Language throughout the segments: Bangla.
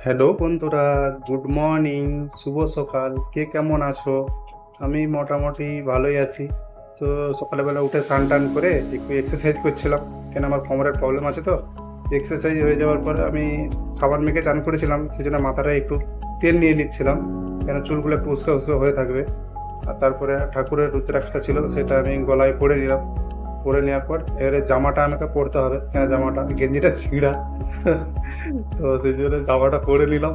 হ্যালো বন্ধুরা, গুড মর্নিং, শুভ সকাল। কে কেমন আছো? আমি মোটামুটি ভালোই আছি। তো সকালবেলা উঠে স্নান টান করে একটু এক্সারসাইজ করছিলাম, কেন আমার কোমরের প্রবলেম আছে। তো এক্সারসাইজ হয়ে যাওয়ার পরে আমি সাবান মেখে চান করেছিলাম, সেই জন্য মাথাটা একটু তেল নিয়ে নিচ্ছিলাম, কেন চুলগুলো একটু উস্কা উস্কা হয়ে থাকবে। আর তারপরে ঠাকুরের রুদ্রাক্ষটা ছিল, সেটা আমি গলায় পরে নিলাম। পরে নেওয়ার পর এবারে জামাটা আমাকে পরতে হবে, কেন জামাটা গেঞ্জিটা ছিঁড়া। তো সেই জন্য জামাটা পরে নিলাম।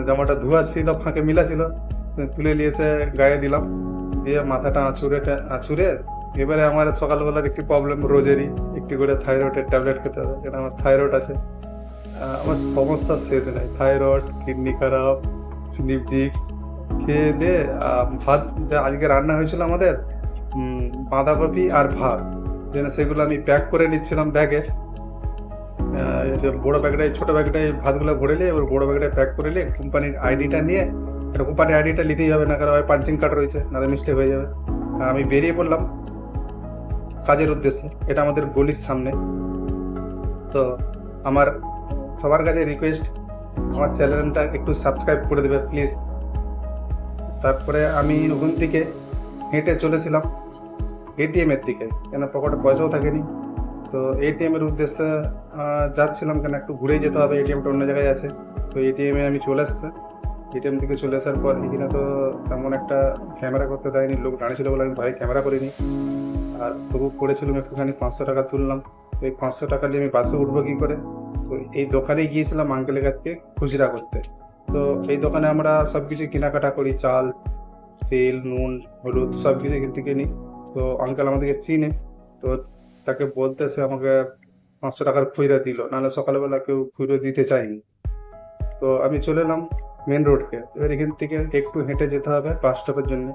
জামাটা ধোয়া ছিল, ফাঁকে মিলা ছিল, তুলে নিয়ে এসে গায়ে দিলাম, দিয়ে মাথাটা আঁচুরে এবারে আমার সকালবেলার একটি প্রবলেম রোজেরই, একটি করে থাইরয়েডের ট্যাবলেট খেতে হবে, কেন আমার থাইরয়েড আছে। আমার সমস্যার শেষ নাই, থাইরয়েড, কিডনি খারাপ, স্লিপ ডিস্ক। খেয়ে দিয়ে ভাত যা আজকে রান্না হয়েছিল আমাদের, বাঁধাকপি আর ভাত, যেন সেগুলো আমি প্যাক করে নিচ্ছিলাম ব্যাগে। বড় ব্যাগটাই ছোট ব্যাগটাই ভাতগুলো ভরে নিয়ে এবার বড় ব্যাগটাই প্যাক করে নিয়ে কোম্পানির আইডিটা নিয়ে, এটা কোম্পানির আইডিটা নিতেই হবে, না কারণ পাঞ্চিং কার্ড রয়েছে, নাহলে মিস্টেক হয়ে যাবে। আর আমি বেরিয়ে পড়লাম কাজের উদ্দেশ্যে। এটা আমাদের গলির সামনে। তো আমার সবার কাছে রিকোয়েস্ট, আমার চ্যানেলটা একটু সাবস্ক্রাইব করে দেবে প্লিজ। তারপরে আমি ওখান থেকে হেঁটে চলেছিলাম এটিএম এর দিকে, কেন পকেটে পয়সাও থাকেনি। তো এটিএম এর উদ্দেশ্যে যাচ্ছিলাম, কেন একটু ঘুরেই যেতে হবে, এটিএমটা অন্য জায়গায় আছে। তো এটিএমে আমি চলে এসেছি। এটিএম থেকে চলে আসার পর এখানে তো তেমন একটা ক্যামেরা করতে দেয়নি, লোক দাঁড়িয়েছিল বলে আমি ভাই ক্যামেরা করিনি। আর তবু করেছিলাম একটুখানি, 500 টাকা তুললাম। তো এই 500 টাকা নিয়ে আমি বাসে উঠবো কী করে? তো এই দোকানে গিয়েছিলাম আঙ্কেলের কাছকে খুচরা করতে। তো এই দোকানে আমরা সব কিছু কেনাকাটা করি, চাল, তেল, নুন, হলুদ সব কিছু এখান থেকে নিই। তো আঙ্কেল আমাদেরকে চিনে, তো তাকে বলতে সে আমাকে 500 টাকার খুচরা দিল, নাহলে সকালবেলা কেউ খুচরো দিতে চায়নি। তো আমি চলে এলাম মেন রোডকে। এবার এখান থেকে একটু হেঁটে যেতে হবে বাস স্টপের জন্য।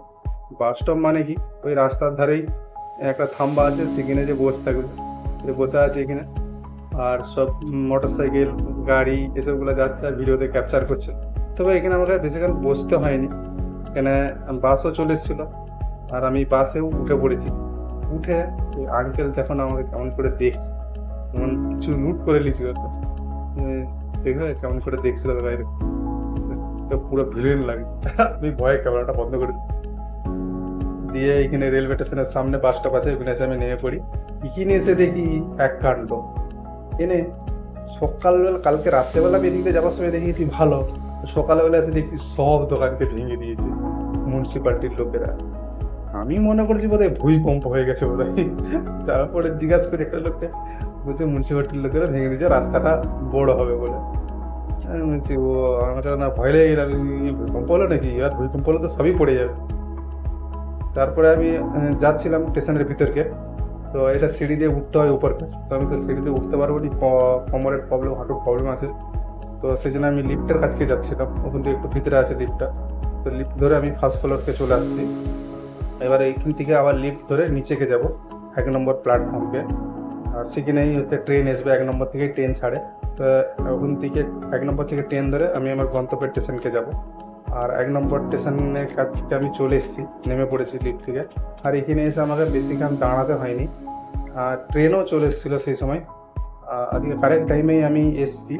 বাস স্টপ মানে কি, ওই রাস্তার ধারেই একটা থাম্বা আছে, সেখানে যে বসে থাকবে, বসে আছে এখানে। আর সব মোটর সাইকেল, গাড়ি এসবগুলো যাচ্ছে আর ভিডিওতে ক্যাপচার করছে। তবে এখানে আমাকে বেশিক্ষণ বসতে হয়নি, কেন বাসও চলে এসেছিল আর আমি বাসেও উঠে পড়েছি। উঠে আঙ্কেল দেখুন আমাকে কেমন করে দেখছে, কিছু নোট করে লিছিল, ঠিক আছে, কেমন করে দেখছিল বাইরে, পুরো ভিলেন লাগে। আমি ভয়ে ক্যামেরাটা বন্ধ করে দিয়ে এখানে রেলওয়ে স্টেশনের সামনে বাস স্টপ আছে, ওখানে এসে আমি নেমে পড়ি। এখানে এসে দেখি এক কাণ্ড। এনে সকালবেলা, কালকে রাত্রেবেলা বেরিয়ে যাওয়ার সময় দেখিয়েছি ভালো, সকালবেলা এসে দেখছি সব দোকানকে ভেঙে দিয়েছে মিউনিসিপালিটির লোকেরা। আমি মনে করছি বোধহয় ভূমিকম্প হয়ে গেছে বোধহয়। তারপরে জিজ্ঞাসা করি একটা লোককে, বলছে মিউনিসিপালিটির লোকেরা ভেঙে দিয়েছে, রাস্তাটা বড় হবে বলে। আমি বলছি ও, আমার না ভয় লেগে গেলাম, ভূমিকম্প হলো নাকি? আর ভূমিকম্প হলে তো সবই পড়ে যাবে। তারপরে আমি যাচ্ছিলাম স্টেশনের ভিতরকে। তো এটা সিঁড়ি দিয়ে উঠতে হয় উপরকে, তো আমি তো সিঁড়ি দিয়ে উঠতে পারবো না, কোমরের প্রবলেম, হাঁটুর প্রবলেম আছে। তো সেই জন্য আমি লিফটের কাছকে যাচ্ছিলাম, ওখান থেকে একটু ভিতরে আছে লিফটটা। তো লিফট ধরে আমি ফার্স্ট ফ্লোরকে চলে আসছি। এবার এইখান থেকে আবার লিফট ধরে নিচেকে যাব 1 নম্বর প্ল্যাটফর্মকে। আর সেখানেই হচ্ছে ট্রেন আসবে, 1 নম্বর থেকে ট্রেন ছাড়ে। তো ওখান থেকে 1 নম্বর থেকে ট্রেন ধরে আমি আমার গন্তব্যের স্টেশনকে যাব। আর 1 নম্বর স্টেশনের কাছকে আমি চলে এসেছি, নেমে পড়েছি লিফট থেকে। আর এখানে এসে আমাকে বেশিক্ষণ দাঁড়াতে হয়নি, আর ট্রেনও চলে এসেছিলো সেই সময়। আজকে কারেক্ট টাইমেই আমি এসেছি,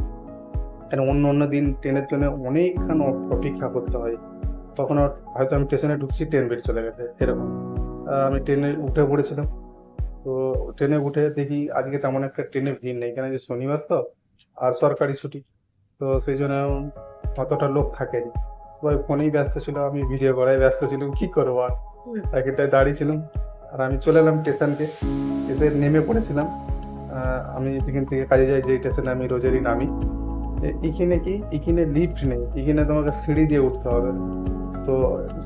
কেন অন্য অন্য দিন ট্রেনের জন্য অনেকক্ষণ অপেক্ষা করতে হয়। তখন হয়তো আমি স্টেশনে ঢুকছি, ট্রেন বেরিয়ে চলে গেছে এরকম। আমি ট্রেনে উঠে পড়েছিলাম। তো ট্রেনে উঠে দেখি আজকে তেমন একটা ট্রেনে ভিড় নেই, কেন যে শনিবার তো আর সরকারি ছুটি, তো সেই জন্য অতটা লোক থাকেনি। সবাই ফোনেই ব্যস্ত ছিল, আমি ভিডিও করায় ব্যস্ত ছিলাম, কি করবো আর। একটাই দাঁড়িয়েছিলাম আর আমি চলে এলাম স্টেশনকে, এসে নেমে পড়েছিলাম। আমি যেখান থেকে কাজে যাই, যে স্টেশনে আমি রোজেরই নামি। এখানে কি, এখানে লিফট নেই, এখানে তোমাকে সিঁড়ি দিয়ে উঠতে হবে। তো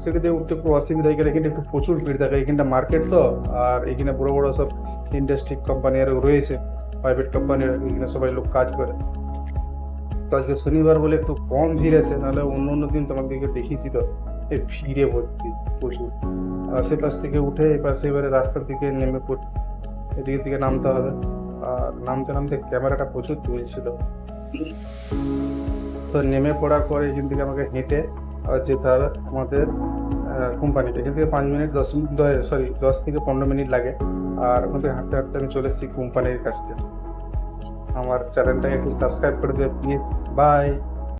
সিঁড়ি দিয়ে উঠতে একটু অসুবিধা হয়ে গেলে, এখানে একটু প্রচুর ভিড় থাকে, এখানটা মার্কেট তো। আর এখানে বড় বড় সব ইন্ডাস্ট্রি কোম্পানি আরও রয়েছে, প্রাইভেট কোম্পানির, এখানে সবাই লোক কাজ করে। তো আজকে শনিবার বলে একটু কম ভিড় আছে, নাহলে অন্য অন্য দিন তোমাদেরকে দেখিয়েছি তো এই ভিড়ে ভর্তি প্রচুর। আশেপাশ থেকে উঠে এপাশে এবারে রাস্তার দিকে নেমে পড়ি, এদিকে দিকে নামতে হবে। আর নামতে নামতে ক্যামেরাটা প্রচুর তুলছিল। তো নেমে পড়ার পরে এখান থেকে আমাকে হেঁটে যেতে হবে আমাদের কোম্পানিতে। এখান থেকে 5 মিনিট 10 মিনিট, 10 থেকে 15 মিনিট লাগে। আর ওখান থেকে হাঁটতে হাঁটতে আমি চলে এসেছি কোম্পানির কাছে। আমার চ্যানেলটাকে একটু সাবস্ক্রাইব করে দেবে প্লিজ। বাই।